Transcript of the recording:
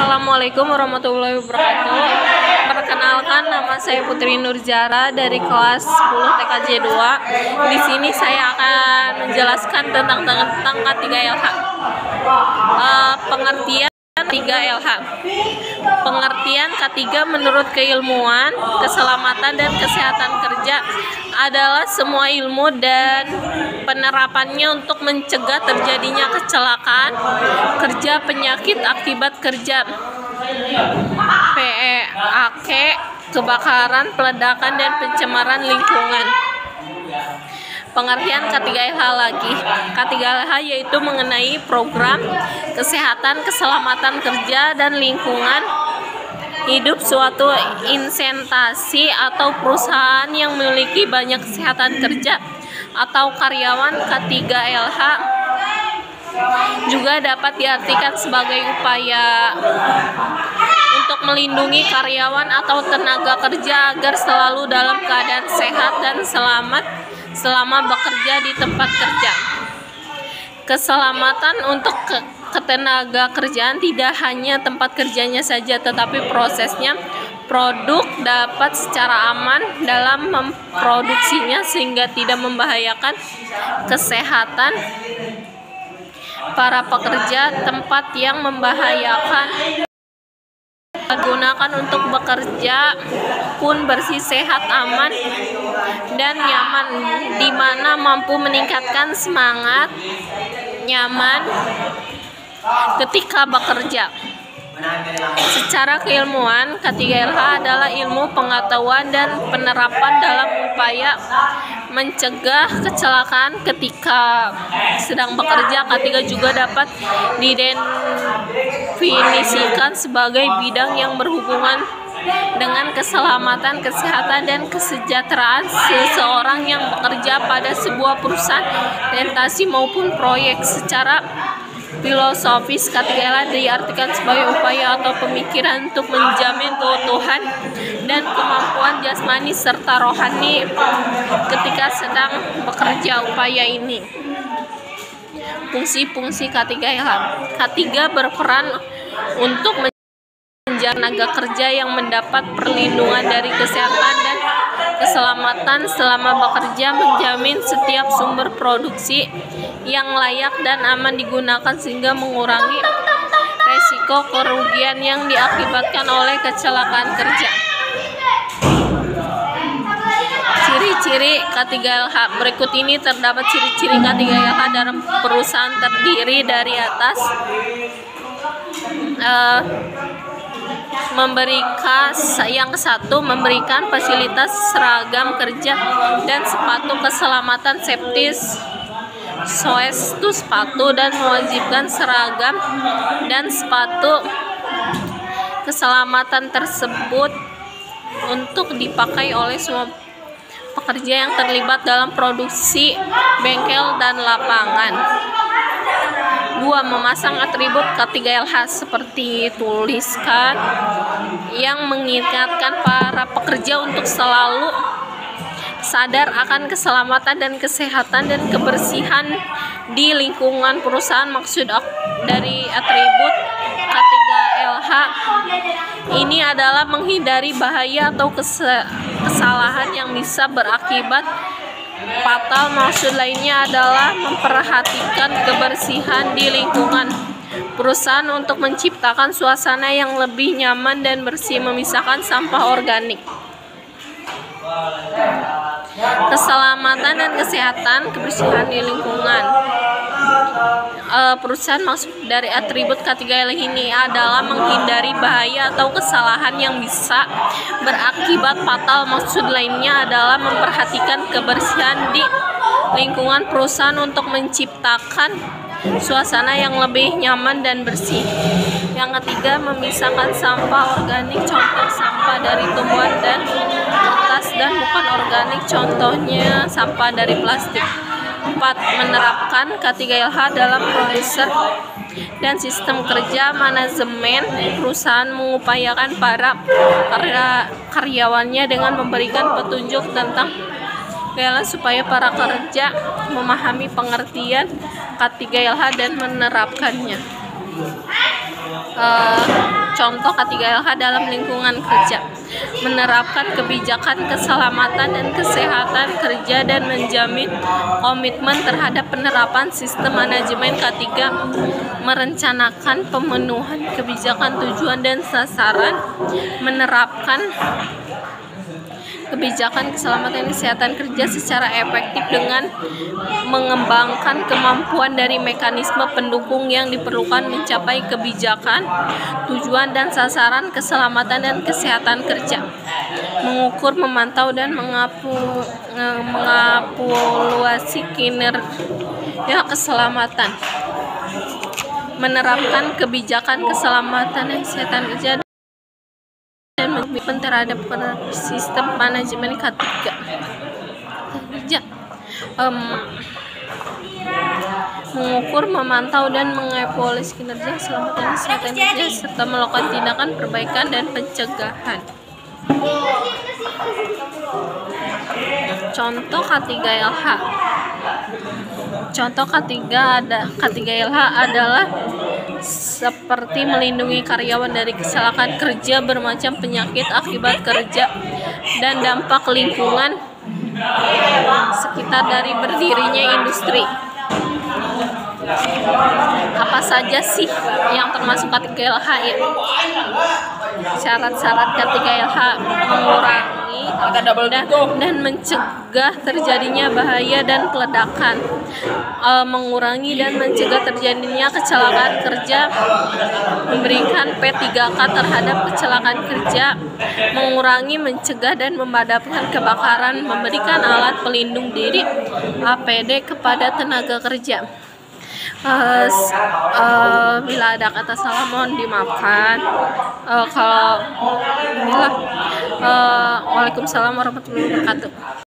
Assalamualaikum warahmatullahi wabarakatuh. Perkenalkan, nama saya Putri Nurjara dari kelas 10 TKJ 2. Di sini saya akan menjelaskan tentang K3LH. Pengertian K3LH. Pengertian K3 menurut keilmuan, keselamatan dan kesehatan kerja adalah semua ilmu dan penerapannya untuk mencegah terjadinya kecelakaan kerja, penyakit akibat kerja, PEAK, kebakaran, peledakan, dan pencemaran lingkungan. Pengertian K3LH lagi. K3LH yaitu mengenai program kesehatan, keselamatan kerja, dan lingkungan hidup suatu instansi atau perusahaan yang memiliki banyak kesehatan kerja atau karyawan. K3LH juga dapat diartikan sebagai upaya untuk melindungi karyawan atau tenaga kerja agar selalu dalam keadaan sehat dan selamat selama bekerja di tempat kerja. Keselamatan untuk ketenaga kerjaan tidak hanya tempat kerjanya saja, tetapi prosesnya produk dapat secara aman dalam memproduksinya sehingga tidak membahayakan kesehatan para pekerja. Tempat yang membahayakan gunakan untuk bekerja pun bersih, sehat, aman, dan nyaman, di mana mampu meningkatkan semangat, nyaman ketika bekerja. Secara keilmuan, K3LH adalah ilmu pengetahuan dan penerapan dalam upaya mencegah kecelakaan ketika sedang bekerja. K3 juga dapat didefinisikan sebagai bidang yang berhubungan dengan keselamatan, kesehatan, dan kesejahteraan seseorang yang bekerja pada sebuah perusahaan, entasi maupun proyek. Secara filosofis, K3LH diartikan sebagai upaya atau pemikiran untuk menjamin keutuhan dan kemampuan jasmani serta rohani ketika sedang bekerja. Upaya ini. Fungsi-fungsi K3LH. K3 berperan untuk menjaga tenaga kerja yang mendapat perlindungan dari kesehatan dan keselamatan selama bekerja, menjamin setiap sumber produksi yang layak dan aman digunakan sehingga mengurangi resiko kerugian yang diakibatkan oleh kecelakaan kerja. Ciri-ciri K3LH. Berikut ini terdapat ciri-ciri K3LH dalam perusahaan terdiri dari atas. Yang satu, memberikan fasilitas seragam kerja dan sepatu keselamatan safety sepatu dan mewajibkan seragam dan sepatu keselamatan tersebut untuk dipakai oleh semua pekerja yang terlibat dalam produksi, bengkel, dan lapangan. 2. Memasang atribut K3LH seperti tuliskan yang mengingatkan para pekerja untuk selalu sadar akan keselamatan dan kesehatan dan kebersihan di lingkungan perusahaan. Maksud dari atribut K3LH ini adalah menghindari bahaya atau kesalahan yang bisa berakibat fatal. Maksud lainnya adalah memperhatikan kebersihan di lingkungan perusahaan untuk menciptakan suasana yang lebih nyaman dan bersih, memisahkan sampah organik. Keselamatan dan kesehatan, kebersihan di lingkungan perusahaan. Maksud dari atribut K3LH ini adalah menghindari bahaya atau kesalahan yang bisa berakibat fatal. Maksud lainnya adalah memperhatikan kebersihan di lingkungan perusahaan untuk menciptakan suasana yang lebih nyaman dan bersih. Yang ketiga, memisahkan sampah organik, contoh sampah dari tumbuhan dan kertas, dan bukan organik, contohnya sampah dari plastik. 4. Menerapkan K3LH dalam proses dan sistem kerja. Manajemen perusahaan mengupayakan para karyawannya dengan memberikan petunjuk tentang K3LH supaya para kerja memahami pengertian K3LH dan menerapkannya. Contoh K3LH dalam lingkungan kerja: menerapkan kebijakan keselamatan dan kesehatan kerja dan menjamin komitmen terhadap penerapan sistem manajemen K3, merencanakan pemenuhan kebijakan tujuan dan sasaran, menerapkan kebijakan keselamatan dan kesehatan kerja secara efektif dengan mengembangkan kemampuan dari mekanisme pendukung yang diperlukan mencapai kebijakan, tujuan dan sasaran keselamatan dan kesehatan kerja, mengukur, memantau dan mengevaluasi kinerja keselamatan, menerapkan kebijakan keselamatan dan kesehatan kerja dan komitmen terhadap sistem manajemen K3 kerja, mengukur, memantau dan mengevaluasi kinerja keselamatan dan kesehatan kerja serta melakukan tindakan perbaikan dan pencegahan. Contoh K3LH. Contoh K3LH adalah seperti melindungi karyawan dari kecelakaan kerja, bermacam penyakit akibat kerja, dan dampak lingkungan sekitar dari berdirinya industri. Apa saja sih yang termasuk K3LH ya? Syarat-syarat K3LH: mengurangi dan mencegah terjadinya bahaya dan peledakan, mengurangi dan mencegah terjadinya kecelakaan kerja, memberikan P3K terhadap kecelakaan kerja, mengurangi, mencegah dan memadamkan kebakaran, memberikan alat pelindung diri APD kepada tenaga kerja. Bila ada kata salah mohon dimaafkan. Waalaikumsalam warahmatullahi wabarakatuh.